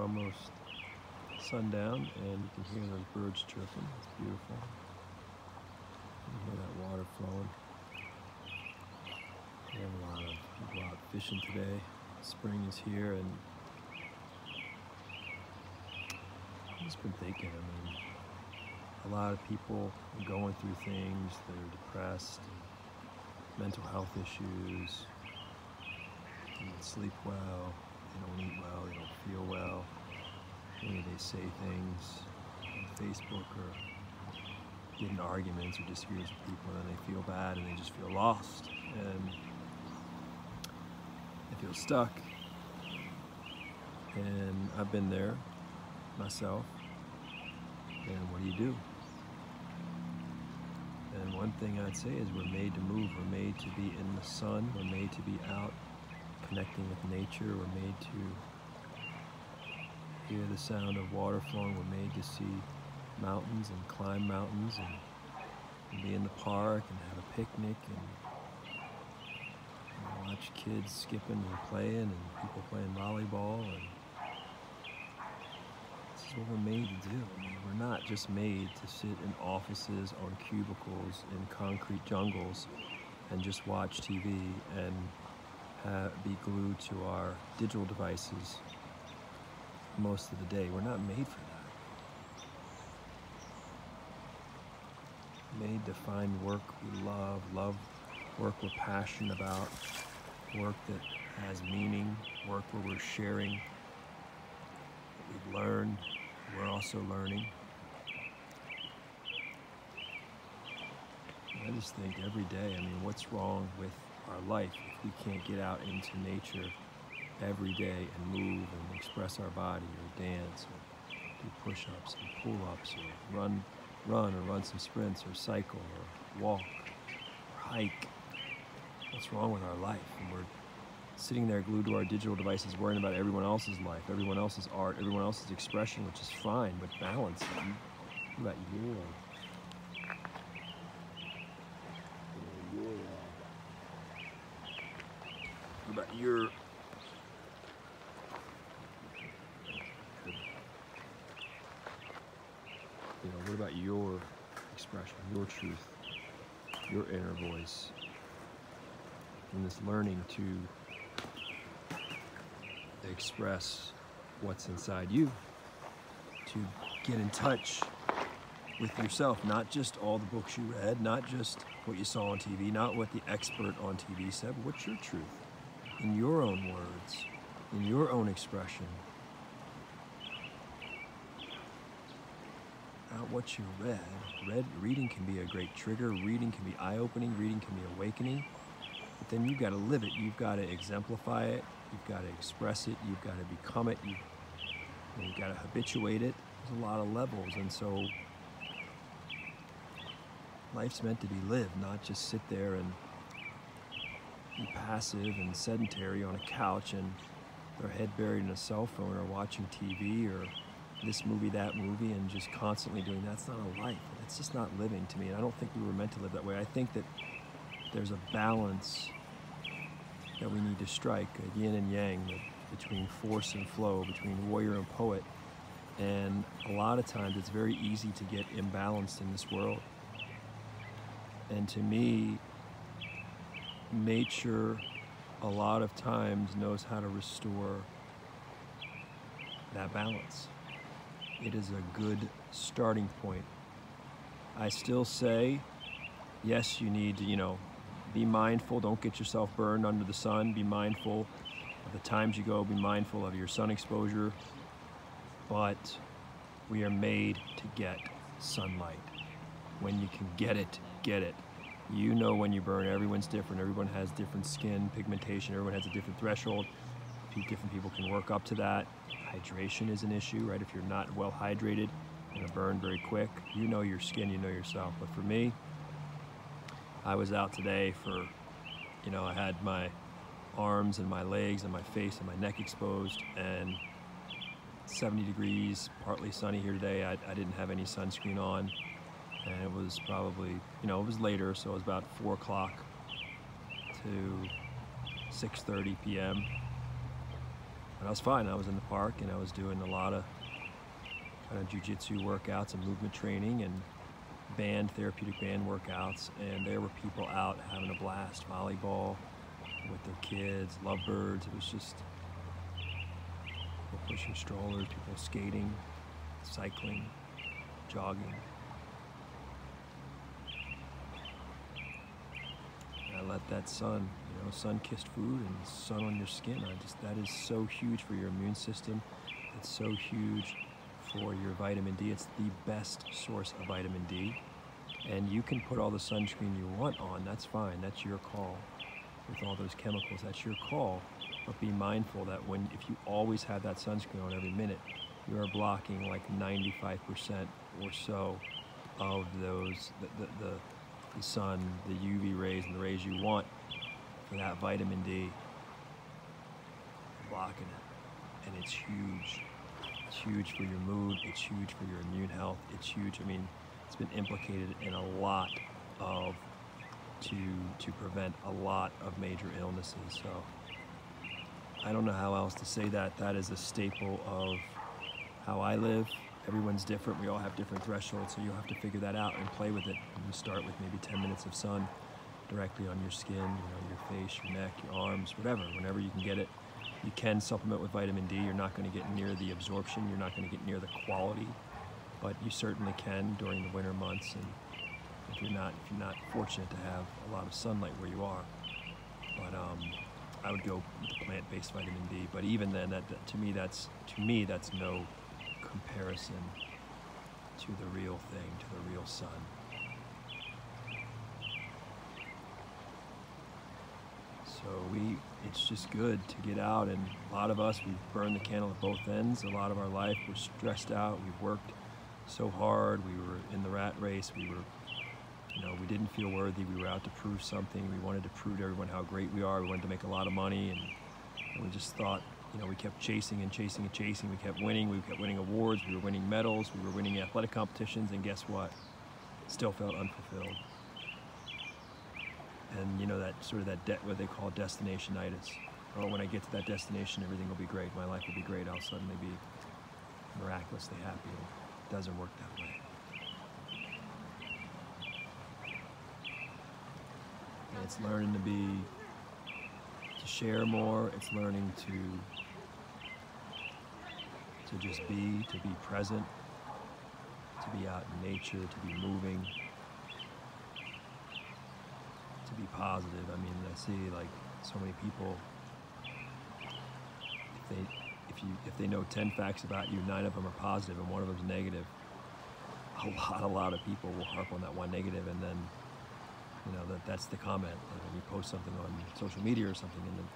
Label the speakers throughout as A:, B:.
A: almost sundown, and you can hear those birds chirping. It's beautiful. You can hear that water flowing. We have a lot of people out fishing today. Spring is here, and I've just been thinking, a lot of people are going through things. They're depressed, mental health issues, they don't sleep well, they don't eat well, they don't feel well. Maybe they say things on Facebook or get in arguments or disagreements with people, and then they feel bad and they just feel lost and they feel stuck. And I've been there myself. And what do? And one thing I'd say is we're made to move. We're made to be in the sun. We're made to be out connecting with nature. We're made to hear the sound of water flowing. We're made to see mountains and climb mountains and be in the park and have a picnic and watch kids skipping and playing and people playing volleyball. And this is what we're made to do. We're not just made to sit in offices on cubicles in concrete jungles and just watch TV and be glued to our digital devices most of the day. We're not made for that. Made to find work we love work we're passionate about, work that has meaning, work where we're sharing what we've learned, we're also learning. I just think every day, what's wrong with our life if we can't get out into nature every day and move and express our body or dance or do push-ups and pull-ups or run some sprints or cycle or walk or hike. What's wrong with our life? And we're sitting there glued to our digital devices worrying about everyone else's life, everyone else's art, everyone else's expression, which is fine, but balance it. What about your What about your what about your expression, your truth, your inner voice, and this learning to express what's inside you, to get in touch with yourself, not just all the books you read, not just what you saw on TV, not what the expert on TV said, but what's your truth, in your own words, in your own expression. Not what you read. Reading can be a great trigger, reading can be eye-opening, reading can be awakening, but then you've got to live it, you've got to exemplify it, you've got to express it, you've got to become it, you've got to habituate it. There's a lot of levels, and so life's meant to be lived, not just sit there and be passive and sedentary on a couch and their head buried in a cell phone or watching TV or this movie, that movie, and just constantly doing that. That's not a life. That's just not living to me, and I don't think we were meant to live that way. I think that there's a balance that we need to strike, a yin and yang, between force and flow, between warrior and poet. And a lot of times it's very easy to get imbalanced in this world. And to me, nature a lot of times knows how to restore that balance. It is a good starting point. I still say, yes, you need to, be mindful. Don't get yourself burned under the sun. Be mindful of the times you go. Be mindful of your sun exposure. But we are made to get sunlight. When you can get it, get it. You know when you burn. Everyone's different. Everyone has different skin pigmentation. Everyone has a different threshold. Different people can work up to that. Hydration is an issue, right? If you're not well hydrated, you're gonna burn very quick. You know your skin, you know yourself. But for me, I was out today for, I had my arms and my legs and my face and my neck exposed, and 70 degrees, partly sunny here today. I didn't have any sunscreen on, and it was probably, it was later, so it was about 4 o'clock to 6:30 p.m. But I was fine. I was in the park and I was doing a lot of kind of jiu-jitsu workouts and movement training and therapeutic band workouts, and there were people out having a blast, volleyball with their kids, lovebirds. It was just people pushing strollers, people skating, cycling, jogging. And I let that sun, sun-kissed food and sun on your skin. That is so huge for your immune system. It's so huge for your vitamin D. It's the best source of vitamin D. And you can put all the sunscreen you want on, that's fine, that's your call. With all those chemicals, that's your call. But be mindful that if you always have that sunscreen on every minute, you are blocking like 95% or so of those, the sun, the UV rays and the rays you want for that vitamin D. Blocking it. And it's huge. It's huge for your mood, it's huge for your immune health, it's huge. I mean, it's been implicated in a lot of, to prevent a lot of major illnesses. So I don't know how else to say that. That is a staple of how I live. Everyone's different, we all have different thresholds, so you'll have to figure that out and play with it. You start with maybe 10 minutes of sun directly on your skin, your face, your neck, your arms, whatever, whenever you can get it. You can supplement with vitamin D. You're not going to get near the absorption. You're not going to get near the quality, but you certainly can during the winter months. And if you're not fortunate to have a lot of sunlight where you are, but I would go with the plant-based vitamin D. But even then, to me that's no comparison to the real thing, to the real sun. So it's just good to get out, and a lot of us, we've burned the candle at both ends. A lot of our life, we're stressed out, we've worked so hard, we were in the rat race, we didn't feel worthy, we were out to prove something, we wanted to prove to everyone how great we are, we wanted to make a lot of money, and we just thought, we kept chasing and chasing and chasing, we kept winning awards, we were winning medals, we were winning athletic competitions, and guess what? Still felt unfulfilled. And what they call destination-itis. Oh, when I get to that destination, everything will be great. My life will be great. I'll suddenly be miraculously happy. It doesn't work that way. And it's learning to share more. It's learning to just be, to be present, to be out in nature, to be moving. To be positive. I mean, I see like so many people, if they know 10 facts about you, 9 of them are positive and 1 of them is negative. A lot of people will harp on that one negative, and then that's the comment. When you post something on social media or something, and then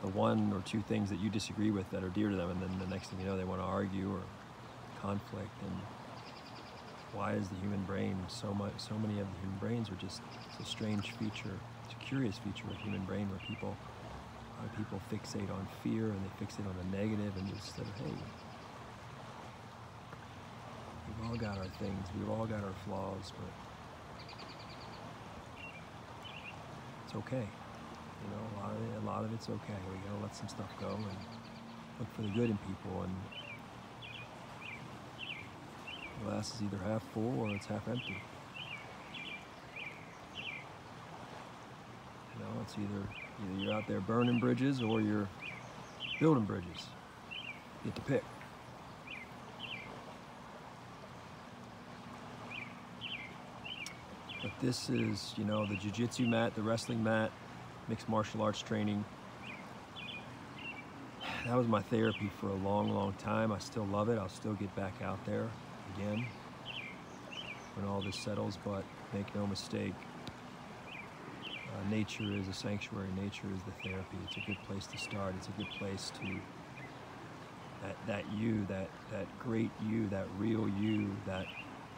A: the 1 or 2 things that you disagree with that are dear to them, and then the next thing you know, they want to argue or conflict. And why is the human brain so many of the human brains are just, it's a strange feature, it's a curious feature of human brain where people fixate on fear and they fixate on the negative, and instead of, hey, we've all got our things, we've all got our flaws, but it's okay. A lot of it's okay. We gotta let some stuff go and look for the good in people, and the glass is either half full or it's half empty. It's either you're out there burning bridges or you're building bridges. You get to pick. But this is, the jiu-jitsu mat, the wrestling mat, mixed martial arts training. That was my therapy for a long, long time. I still love it. I'll still get back out there again when all this settles, but make no mistake, nature is a sanctuary. Nature is the therapy. It's a good place to start. It's a good place to, that you, that great you, that real you, that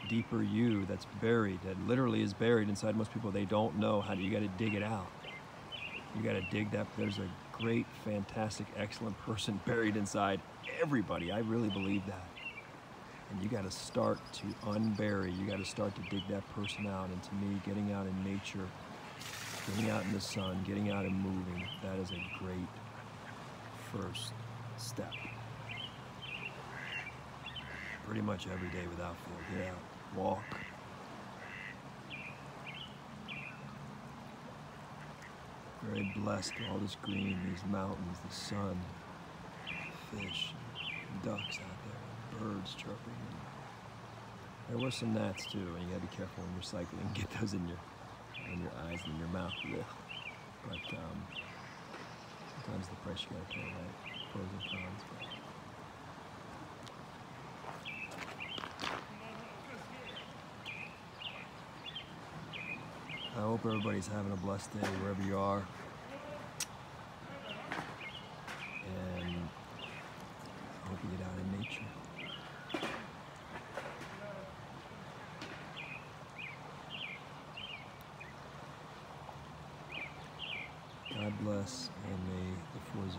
A: deeper you that's buried, that literally is buried inside most people. They don't know how to, you got to dig it out. You got to dig that. There's a great, fantastic, excellent person buried inside everybody. I really believe that. And you got to start to unbury. You got to start to dig that person out. And to me, getting out in nature, getting out in the sun, getting out and moving, that is a great first step. Pretty much every day with outfield. Get out, walk. Very blessed with all this green, these mountains, the sun, fish, ducks out there, birds chirping. There were some gnats too, and you gotta be careful when you're cycling. Get those in your eyes and in your mouth. Yeah. But sometimes the price you gotta pay, right? Pros and cons. I hope everybody's having a blessed day wherever you are. And I hope you get out in nature. God bless, and may the Forza